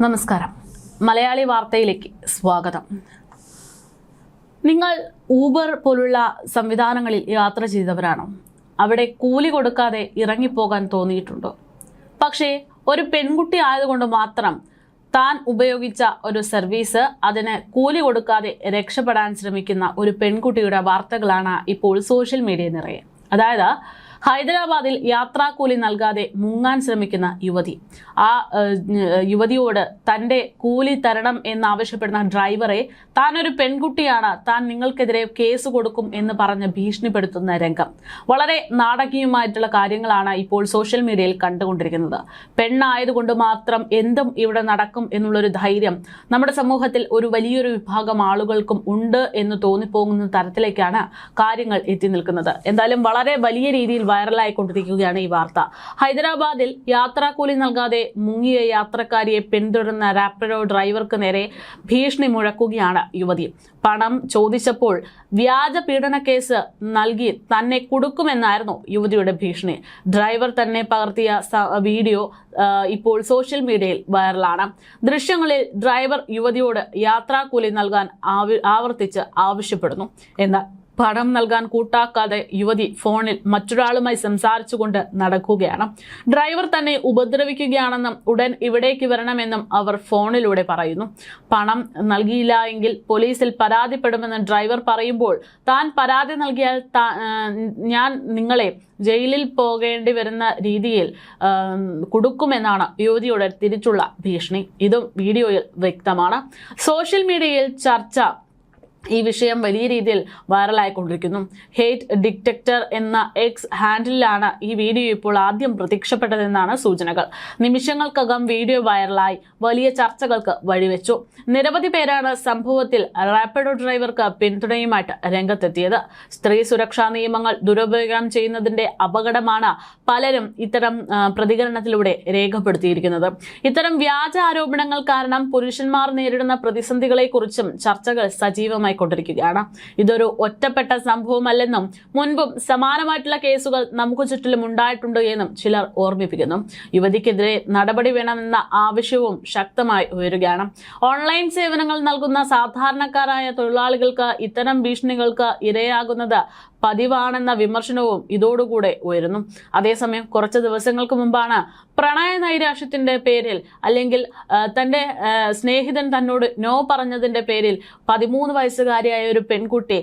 നമസ്കാരം. മലയാളി വാർത്തയിലേക്ക് സ്വാഗതം. നിങ്ങൾ ഊബർ പോലുള്ള സംവിധാനങ്ങളിൽ യാത്ര ചെയ്തവരാണോ? അവിടെ കൂലി കൊടുക്കാതെ ഇറങ്ങിപ്പോകാൻ തോന്നിയിട്ടുണ്ടോ? പക്ഷേ ഒരു പെൺകുട്ടി ആയതുകൊണ്ട് മാത്രം താൻ ഉപയോഗിച്ച ഒരു സർവീസ് അതിന് കൂലി കൊടുക്കാതെ രക്ഷപ്പെടാൻ ശ്രമിക്കുന്ന ഒരു പെൺകുട്ടിയുടെ വാർത്തകളാണ് ഇപ്പോൾ സോഷ്യൽ മീഡിയ നിറയെ. അതായത് ഹൈദരാബാദിൽ യാത്രാക്കൂലി നൽകാതെ മുങ്ങാൻ ശ്രമിക്കുന്ന യുവതി. ആ യുവതിയോട് തൻ്റെ കൂലി തരണം എന്നാവശ്യപ്പെടുന്ന ഡ്രൈവറെ താനൊരു പെൺകുട്ടിയാണ്, താൻ നിങ്ങൾക്കെതിരെ കേസ് കൊടുക്കും എന്ന് പറഞ്ഞ് ഭീഷണിപ്പെടുത്തുന്ന രംഗം. വളരെ നാടകീയമായിട്ടുള്ള കാര്യങ്ങളാണ് ഇപ്പോൾ സോഷ്യൽ മീഡിയയിൽ കണ്ടുകൊണ്ടിരിക്കുന്നത്. പെണ്ണായതുകൊണ്ട് മാത്രം എന്തും ഇവിടെ നടക്കും എന്നുള്ളൊരു ധൈര്യം നമ്മുടെ സമൂഹത്തിൽ ഒരു വലിയൊരു വിഭാഗം ആളുകൾക്കും ഉണ്ട് എന്ന് തോന്നിപ്പോകുന്ന തരത്തിലേക്കാണ് കാര്യങ്ങൾ എത്തി നിൽക്കുന്നത്. എന്തായാലും വളരെ വലിയ രീതിയിൽ വൈറലായിക്കൊണ്ടിരിക്കുകയാണ് ഈ വാർത്ത. ഹൈദരാബാദിൽ യാത്രാക്കൂലി നൽകാതെ മുങ്ങിയ യാത്രക്കാരിയെ പിന്തുടർന്ന റാപ്പിഡോ ഡ്രൈവർക്ക് നേരെ ഭീഷണി മുഴക്കുകയാണ് യുവതി. പണം ചോദിച്ചപ്പോൾ വ്യാജ പീഡന കേസ് നൽകി തന്നെ കൊടുക്കുമെന്നായിരുന്നു യുവതിയുടെ ഭീഷണി. ഡ്രൈവർ തന്നെ പകർത്തിയ വീഡിയോ ഇപ്പോൾ സോഷ്യൽ മീഡിയയിൽ വൈറലാണ്. ദൃശ്യങ്ങളിൽ ഡ്രൈവർ യുവതിയോട് യാത്രാക്കൂലി നൽകാൻ ആവർത്തിച്ച് ആവശ്യപ്പെടുന്നു. എന്നാൽ പണം നൽകാൻ കൂട്ടാക്കാതെ യുവതി ഫോണിൽ മറ്റൊരാളുമായി സംസാരിച്ചുകൊണ്ട് നടക്കുകയാണ്. ഡ്രൈവർ തന്നെ ഉപദ്രവിക്കുകയാണെന്നും ഉടൻ ഇവിടേക്ക് വരണമെന്നും അവർ ഫോണിലൂടെ പറയുന്നു. പണം നൽകിയില്ല എങ്കിൽ പോലീസിൽ പരാതിപ്പെടുമെന്ന് ഡ്രൈവർ പറയുമ്പോൾ താൻ പരാതി നൽകിയാൽ ഞാൻ നിങ്ങളെ ജയിലിൽ പോകേണ്ടി വരുന്ന രീതിയിൽ കൊടുക്കുമെന്നാണ് യുവതിയുടെ തിരിച്ചുള്ള ഭീഷണി. ഇതും വീഡിയോയിൽ വ്യക്തമാണ്. സോഷ്യൽ മീഡിയയിൽ ചർച്ച ഈ വിഷയം വലിയ രീതിയിൽ വൈറലായിക്കൊണ്ടിരിക്കുന്നു. ഹേറ്റ് ഡിറ്റക്ടർ എന്ന എക്സ് ഹാൻഡിലാണ് ഈ വീഡിയോ ഇപ്പോൾ ആദ്യം പ്രത്യക്ഷപ്പെട്ടതെന്നാണ് സൂചനകൾ. നിമിഷങ്ങൾക്കകം വീഡിയോ വൈറലായി വലിയ ചർച്ചകൾക്ക് വഴിവെച്ചു. നിരവധി പേരാണ് സംഭവത്തിൽ റാപ്പിഡോ ഡ്രൈവർക്ക് പിന്തുണയുമായിട്ട് രംഗത്തെത്തിയത്. സ്ത്രീ സുരക്ഷാ നിയമങ്ങൾ ദുരുപയോഗം ചെയ്യുന്നതിന്റെ അപകടമാണ് പലരും ഇത്തരം പ്രതികരണത്തിലൂടെ രേഖപ്പെടുത്തിയിരിക്കുന്നത്. ഇത്തരം വ്യാജ ആരോപണങ്ങൾ കാരണം പുരുഷന്മാർ നേരിടുന്ന പ്രതിസന്ധികളെക്കുറിച്ചും ചർച്ചകൾ സജീവമായി കൊണ്ടിരിക്കുകയാണ്. ഇതൊരു ഒറ്റപ്പെട്ട സംഭവമല്ലെന്നും മുൻപും സമാനമായിട്ടുള്ള കേസുകൾ നമുക്ക് ചുറ്റിലും ഉണ്ടായിട്ടുണ്ട് എന്നും ചിലർ ഓർമ്മിപ്പിക്കുന്നു. യുവതിക്കെതിരെ നടപടി വേണമെന്ന ആവശ്യവും ശക്തമായി ഉയരുകയാണ്. ഓൺലൈൻ സേവനങ്ങൾ നൽകുന്ന സാധാരണക്കാരായ തൊഴിലാളികൾക്ക് ഇത്തരം ഭീഷണികൾക്ക് ഇരയാകുന്നത് പതിവാണെന്ന വിമർശനവും ഇതോടുകൂടെ ഉയരുന്നു. അതേസമയം കുറച്ച് ദിവസങ്ങൾക്ക് മുമ്പാണ് പ്രണയ നൈരാശ്യത്തിന്റെ പേരിൽ അല്ലെങ്കിൽ തൻ്റെ സ്നേഹിതൻ തന്നോട് നോ പറഞ്ഞതിന്റെ പേരിൽ 13 വയസ്സുകാരിയായ ഒരു പെൺകുട്ടി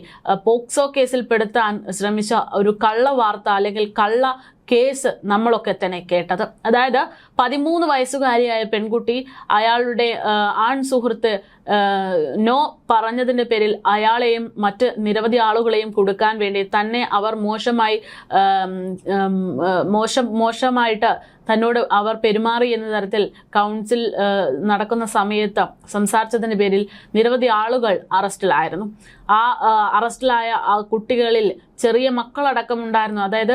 പോക്സോ കേസിൽ പെടുത്താൻ ശ്രമിച്ച ഒരു കള്ള വാർത്ത അല്ലെങ്കിൽ കള്ള കേസ് നമ്മളൊക്കെ തന്നെ കേട്ടത്. അതായത് 13 വയസ്സുകാരിയായ പെൺകുട്ടി അയാളുടെ ആൺ സുഹൃത്ത് നോ പറഞ്ഞതിൻ്റെ പേരിൽ അയാളെയും മറ്റ് നിരവധി ആളുകളെയും കൊടുക്കാൻ വേണ്ടി തന്നെ അവർ മോശമായിട്ട് തന്നോട് അവർ പെരുമാറി എന്ന തരത്തിൽ കൗൺസിൽ നടക്കുന്ന സമയത്ത് സംസാരിച്ചതിൻ്റെ പേരിൽ നിരവധി ആളുകൾ അറസ്റ്റിലായിരുന്നു. ആ അറസ്റ്റിലായ ആ കുട്ടികളിൽ ചെറിയ മക്കളടക്കം ഉണ്ടായിരുന്നു. അതായത്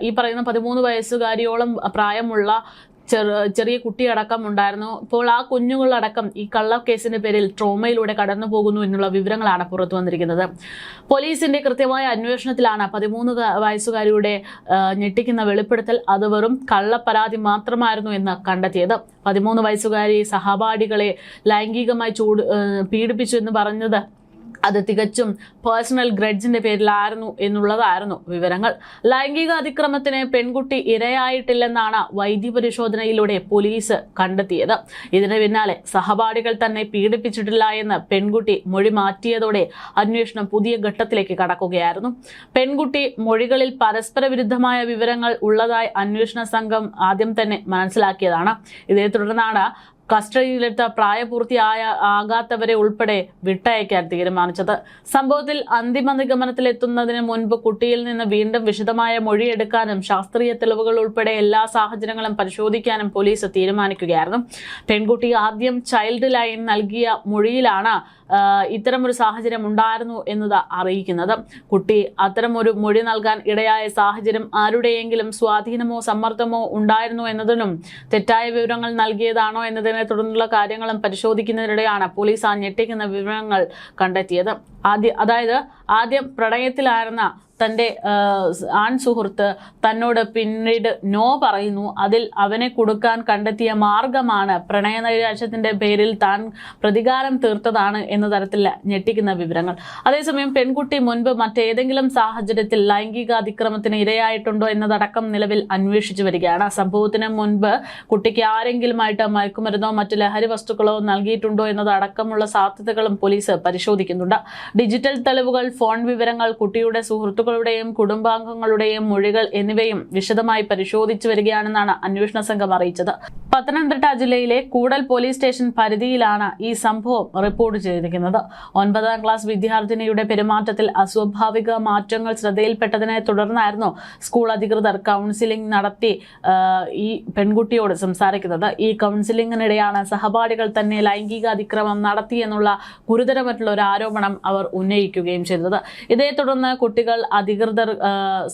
ഈ പറയുന്ന 13 വയസ്സുകാരിയോളം പ്രായമുള്ള ചെറിയ കുട്ടിയടക്കം ഉണ്ടായിരുന്നു. ഇപ്പോൾ ആ കുഞ്ഞുങ്ങളടക്കം ഈ കള്ളക്കേസിന്റെ പേരിൽ ട്രോമയിലൂടെ കടന്നു പോകുന്നു എന്നുള്ള വിവരങ്ങളാണ് പുറത്തു വന്നിരിക്കുന്നത്. പോലീസിന്റെ കൃത്യമായ അന്വേഷണത്തിലാണ് 13 വയസ്സുകാരിയുടെ ഞെട്ടിക്കുന്ന വെളിപ്പെടുത്തൽ അത് വെറും കള്ളപ്പരാതി മാത്രമായിരുന്നു എന്ന് കണ്ടെത്തിയത്. 13 വയസ്സുകാരി സഹപാഠികളെ ലൈംഗികമായി പീഡിപ്പിച്ചു എന്ന് പറഞ്ഞത് അത് തികച്ചും പേഴ്സണൽ ഗ്രഡ്ജിന്റെ പേരിലായിരുന്നു എന്നുള്ളതായിരുന്നു വിവരങ്ങൾ. ലൈംഗിക അതിക്രമത്തിന് പെൺകുട്ടി ഇരയായിട്ടില്ലെന്നാണ് വൈദ്യപരിശോധനയിലൂടെ പോലീസ് കണ്ടെത്തിയത്. ഇതിന് പിന്നാലെ സഹപാഠികൾ തന്നെ പീഡിപ്പിച്ചിട്ടില്ല എന്ന് പെൺകുട്ടി മൊഴി മാറ്റിയതോടെ അന്വേഷണം പുതിയ ഘട്ടത്തിലേക്ക് കടക്കുകയായിരുന്നു. പെൺകുട്ടി മൊഴികളിൽ പരസ്പര വിരുദ്ധമായ വിവരങ്ങൾ ഉള്ളതായി അന്വേഷണ സംഘം ആദ്യം തന്നെ മനസ്സിലാക്കിയതാണ്. ഇതേ തുടർന്നാണ് കസ്റ്റഡിയിലെടുത്ത പ്രായപൂർത്തിയാകാത്തവരെ ഉൾപ്പെടെ വിട്ടയക്കാൻ തീരുമാനിച്ചത്. സംഭവത്തിൽ അന്തിമ നിഗമനത്തിലെത്തുന്നതിന് മുൻപ് കുട്ടിയിൽ നിന്ന് വീണ്ടും വിശദമായ മൊഴിയെടുക്കാനും ശാസ്ത്രീയ തെളിവുകൾ ഉൾപ്പെടെ എല്ലാ സാഹചര്യങ്ങളും പരിശോധിക്കാനും പോലീസ് തീരുമാനിക്കുകയായിരുന്നു. പെൺകുട്ടി ആദ്യം ചൈൽഡ് ലൈൻ നൽകിയ മൊഴിയിലാണ് ഇത്തരമൊരു സാഹചര്യം ഉണ്ടായിരുന്നു എന്നത് അറിയിക്കുന്നത്. കുട്ടി അത്തരമൊരു മൊഴി നൽകാൻ ഇടയായ സാഹചര്യം ആരുടെയെങ്കിലും സ്വാധീനമോ സമ്മർദ്ദമോ ഉണ്ടായിരുന്നു എന്നതിനും തെറ്റായ വിവരങ്ങൾ നൽകിയതാണോ എന്നതിനെ തുടർന്നുള്ള കാര്യങ്ങളും പരിശോധിക്കുന്നതിനിടെയാണ് പോലീസ് ആ ഞെട്ടിക്കുന്ന വിവരങ്ങൾ കണ്ടെത്തിയത്. ആദ്യം പ്രണയത്തിലായിരുന്ന തൻ്റെ ആൺ സുഹൃത്ത് തന്നോട് പിന്നീട് നോ പറയുന്നു. അതിൽ അവനെ കൊടുക്കാൻ കണ്ടെത്തിയ മാർഗമാണ് പ്രണയനൈരാശ്യത്തിൻ്റെ പേരിൽ താൻ പ്രതികാരം തീർത്തതാണ് എന്ന തരത്തിൽ ഞെട്ടിക്കുന്ന വിവരങ്ങൾ. അതേസമയം പെൺകുട്ടി മുൻപ് മറ്റേതെങ്കിലും സാഹചര്യത്തിൽ ലൈംഗിക അതിക്രമത്തിന് ഇരയായിട്ടുണ്ടോ എന്നതടക്കം നിലവിൽ അന്വേഷിച്ചു വരികയാണ്. സംഭവത്തിന് മുൻപ് കുട്ടിക്ക് ആരെങ്കിലുമായിട്ട് മയക്കുമരുന്നോ മറ്റ് ലഹരി വസ്തുക്കളോ നൽകിയിട്ടുണ്ടോ എന്നതടക്കമുള്ള സാധ്യതകളും പോലീസ് പരിശോധിക്കുന്നുണ്ട്. ഡിജിറ്റൽ തെളിവുകൾ, ഫോൺ വിവരങ്ങൾ, കുട്ടിയുടെ സുഹൃത്തുക്കളുടെയും കുടുംബാംഗങ്ങളുടെയും മൊഴികൾ എന്നിവയും വിശദമായി പരിശോധിച്ചു വരികയാണെന്നാണ് അന്വേഷണ സംഘം അറിയിച്ചത്. പത്തനംതിട്ട ജില്ലയിലെ കൂടൽ പോലീസ് സ്റ്റേഷൻ പരിധിയിലാണ് ഈ സംഭവം റിപ്പോർട്ട് ചെയ്തിരിക്കുന്നത്. 9ാം ക്ലാസ് വിദ്യാർത്ഥിനിയുടെ പെരുമാറ്റത്തിൽ അസ്വാഭാവിക മാറ്റങ്ങൾ ശ്രദ്ധയിൽപ്പെട്ടതിനെ തുടർന്നായിരുന്നു സ്കൂൾ അധികൃതർ കൗൺസിലിംഗ് നടത്തി ഈ പെൺകുട്ടിയോട് സംസാരിക്കുന്നത്. ഈ കൗൺസിലിംഗിനിടെയാണ് സഹപാഠികൾ തന്നെ ലൈംഗിക അതിക്രമം നടത്തി എന്നുള്ള ഗുരുതരമായിട്ടുള്ള ഒരു ആരോപണം അവർ ഉന്നയിക്കുകയും ചെയ്തത്. ഇതേ തുടർന്ന്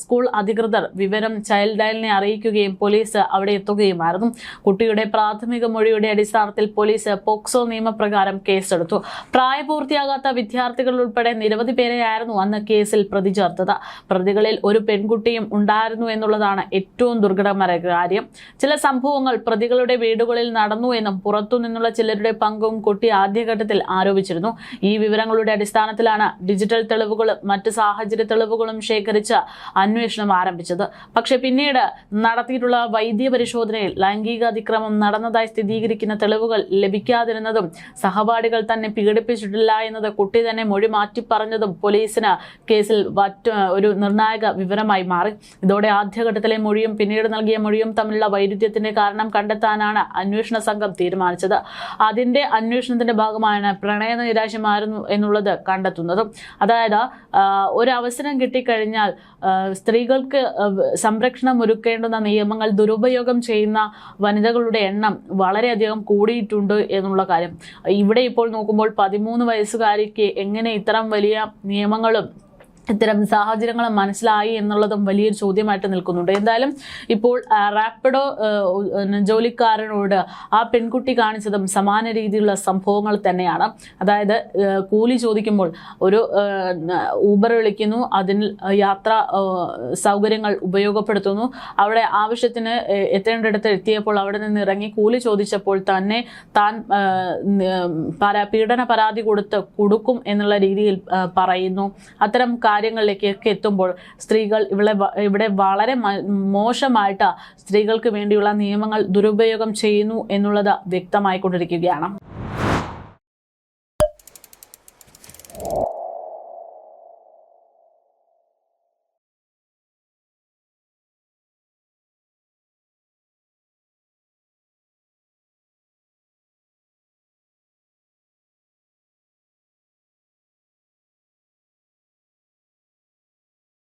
സ്കൂൾ അധികൃതർ വിവരം ചൈൽഡ് ലൈനിനെ അറിയിക്കുകയും പോലീസ് അവിടെ എത്തുകയുമായിരുന്നു. കുട്ടിയുടെ പ്രാഥമിക മൊഴിയുടെ അടിസ്ഥാനത്തിൽ പോലീസ് പോക്സോ നിയമപ്രകാരം കേസെടുത്തു. പ്രായപൂർത്തിയാകാത്ത വിദ്യാർത്ഥികൾ ഉൾപ്പെടെ നിരവധി പേരെയായിരുന്നു അന്ന് കേസിൽ പ്രതി ചേർത്തത്. പ്രതികളിൽ ഒരു പെൺകുട്ടിയും ഉണ്ടായിരുന്നു എന്നുള്ളതാണ് ഏറ്റവും ദുർഘടമായ കാര്യം. ചില സംഭവങ്ങൾ പ്രതികളുടെ വീടുകളിൽ നടന്നു എന്നും പുറത്തുനിന്നുള്ള ചിലരുടെ പങ്കും കുട്ടി ആദ്യഘട്ടത്തിൽ ആരോപിച്ചിരുന്നു. ഈ വിവരങ്ങളുടെ അടിസ്ഥാനത്തിലാണ് ഡിജിറ്റൽ തെളിവുകളും മറ്റ് സാഹചര്യ തെളിവുകളും ശേഖരിച്ച് അന്വേഷണം ആരംഭിച്ചത്. പക്ഷെ പിന്നീട് നടത്തിയിട്ടുള്ള വൈദ്യ പരിശോധനയിൽ ലൈംഗിക അതിക്രമം നടന്നതായി സ്ഥിരീകരിക്കുന്ന തെളിവുകൾ ലഭിക്കാതിരുന്നതും സഹപാഠികൾ തന്നെ പീഡിപ്പിച്ചിട്ടില്ല എന്നത് കുട്ടി തന്നെ മൊഴി മാറ്റി പറഞ്ഞതും പോലീസിന് കേസിൽ ഒരു നിർണായക വിവരമായി മാറി. ഇതോടെ ആദ്യഘട്ടത്തിലെ മൊഴിയും പിന്നീട് നൽകിയ മൊഴിയും തമ്മിലുള്ള വൈരുദ്ധ്യത്തിന്റെ കാരണം കണ്ടെത്താനാണ് അന്വേഷണ സംഘം തീരുമാനിച്ചത്. അതിന്റെ അന്വേഷണത്തിന്റെ ഭാഗമാണ് പ്രണയ നൈരാശ്യമായിരുന്നു എന്നുള്ളത് കണ്ടെത്തുന്നതും. അതായത് ഒരു അവസരം കിട്ടിക്കഴിഞ്ഞാൽ സ്ത്രീകൾക്ക് സംരക്ഷണം ഒരുക്കേണ്ടുന്ന നിയമങ്ങൾ ദുരുപയോഗം ചെയ്യുന്ന വനിതകളുടെ എണ്ണം വളരെയധികം കൂടിയിട്ടുണ്ട് എന്നുള്ള കാര്യം. ഇവിടെ ഇപ്പോൾ നോക്കുമ്പോൾ 13 വയസ്സുകാരിക്ക് എങ്ങനെ ഇത്തരം വലിയ നിയമങ്ങളും ഇത്തരം സാഹചര്യങ്ങളും മനസ്സിലായി എന്നുള്ളതും വലിയൊരു ചോദ്യമായിട്ട് നിൽക്കുന്നുണ്ട്. എന്തായാലും ഇപ്പോൾ റാപ്പിഡോ ജോലിക്കാരനോട് ആ പെൺകുട്ടി കാണിച്ചതും സമാന രീതിയിലുള്ള സംഭവങ്ങൾ തന്നെയാണ്. അതായത് കൂലി ചോദിക്കുമ്പോൾ ഒരു ഊബർ വിളിക്കുന്നു, അതിൽ യാത്രാ സൗകര്യങ്ങൾ ഉപയോഗപ്പെടുത്തുന്നു. അവിടെ ആവശ്യത്തിന് എത്തേണ്ടിടത്ത് എത്തിയപ്പോൾ അവിടെ നിന്ന് ഇറങ്ങി കൂലി ചോദിച്ചപ്പോൾ തന്നെ താൻ പീഡന പരാതി കൊടുക്കും എന്നുള്ള രീതിയിൽ പറയുന്നു. അത്തരം കാര്യങ്ങളിലേക്കൊക്കെ എത്തുമ്പോൾ സ്ത്രീകൾ ഇവിടെ വളരെ മോശമായിട്ട് സ്ത്രീകൾക്ക് വേണ്ടിയുള്ള നിയമങ്ങൾ ദുരുപയോഗം ചെയ്യുന്നു എന്നുള്ളത് വ്യക്തമായിക്കൊണ്ടിരിക്കുകയാണ്.